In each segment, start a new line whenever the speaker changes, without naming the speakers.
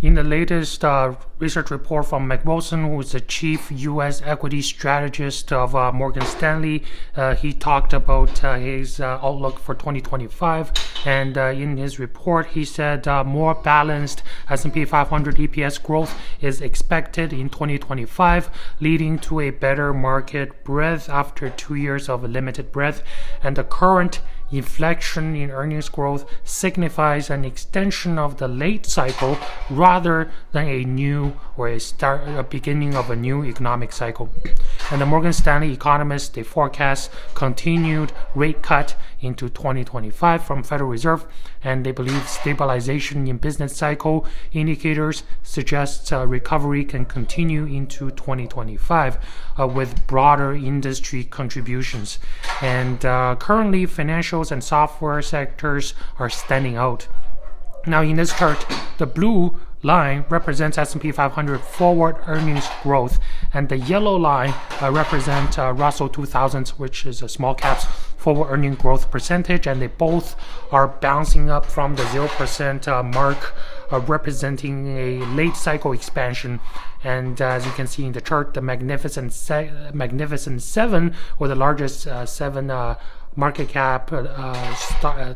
In the latest research report from Mike Wilson, who is the chief U.S. equity strategist of Morgan Stanley, he talked about his outlook for 2025. And in his report, he said more balanced S&P 500 EPS growth is expected in 2025, leading to a better market breadth after 2 years of limited breadth. And the current inflection in earnings growth signifies an extension of the late cycle rather than a beginning of a new economic cycle. And the Morgan Stanley economists, they forecast continued rate cut into 2025 from Federal Reserve, and they believe stabilization in business cycle indicators suggests recovery can continue into 2025 with broader industry contributions. And currently, financials and software sectors are standing out. Now, in this chart, the blue line represents S&P 500 forward earnings growth, and the yellow line represents Russell 2000, which is a small caps forward earnings growth percentage, and they both are bouncing up from the 0% mark, representing a late cycle expansion. And as you can see in the chart, the Magnificent Seven, or the largest seven market cap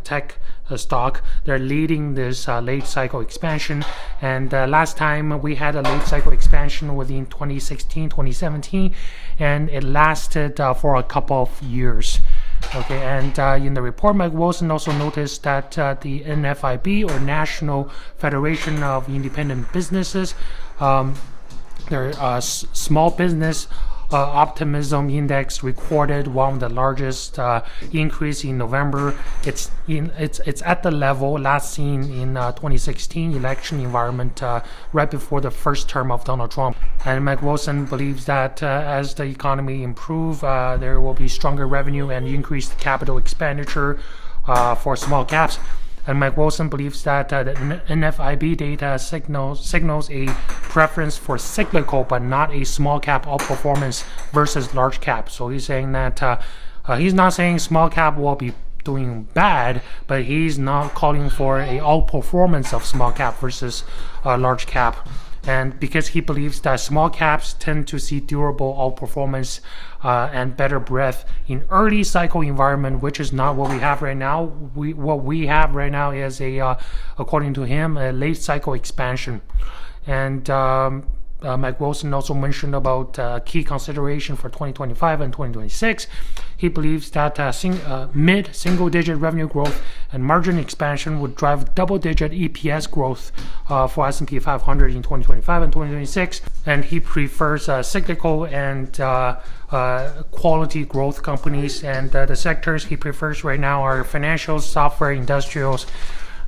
tech stock, they're leading this late cycle expansion. And last time we had a late cycle expansion was in 2016, 2017, and it lasted for a couple of years. Okay, and in the report, Mike Wilson also noticed that the NFIB, or National Federation of Independent Businesses, their small business optimism index recorded one of the largest increase in November. It's at the level last seen in 2016 election environment, right before the first term of Donald Trump. And Mike Wilson believes that as the economy improves, there will be stronger revenue and increased capital expenditure for small caps. And Mike Wilson believes that the NFIB data signals a preference for cyclical but not a small cap outperformance versus large cap. So he's saying that he's not saying small cap will be doing bad, but he's not calling for a outperformance of small cap versus large cap. And because he believes that small caps tend to see durable outperformance and better breadth in early cycle environment, which is not what we have right now. What we have right now is according to him, a late cycle expansion. And Mike Wilson also mentioned about key consideration for 2025 and 2026. He believes that mid-single-digit revenue growth and margin expansion would drive double-digit EPS growth for S&P 500 in 2025 and 2026. And he prefers cyclical and quality growth companies. And the sectors he prefers right now are financials, software, industrials.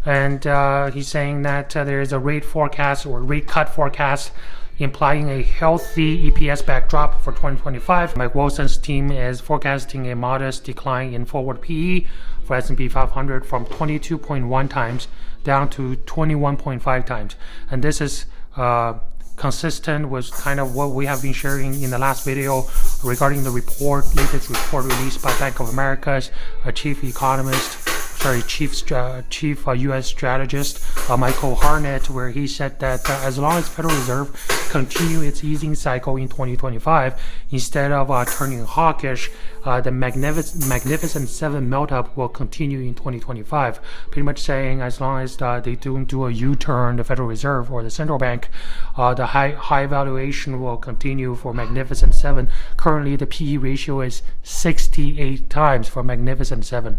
And he's saying that there is a rate forecast or rate cut forecast implying a healthy EPS backdrop for 2025. Mike Wilson's team is forecasting a modest decline in forward PE for S&P 500 from 22.1 times down to 21.5 times. And this is consistent with kind of what we have been sharing in the last video regarding the latest report released by Bank of America's chief U.S. strategist Michael Harnett, where he said that as long as Federal Reserve continue its easing cycle in 2025, instead of turning hawkish, the Magnificent Seven melt-up will continue in 2025. Pretty much saying as long as they don't do a U-turn, the Federal Reserve or the central bank, the high valuation will continue for Magnificent Seven. Currently, the PE ratio is 68 times for Magnificent Seven.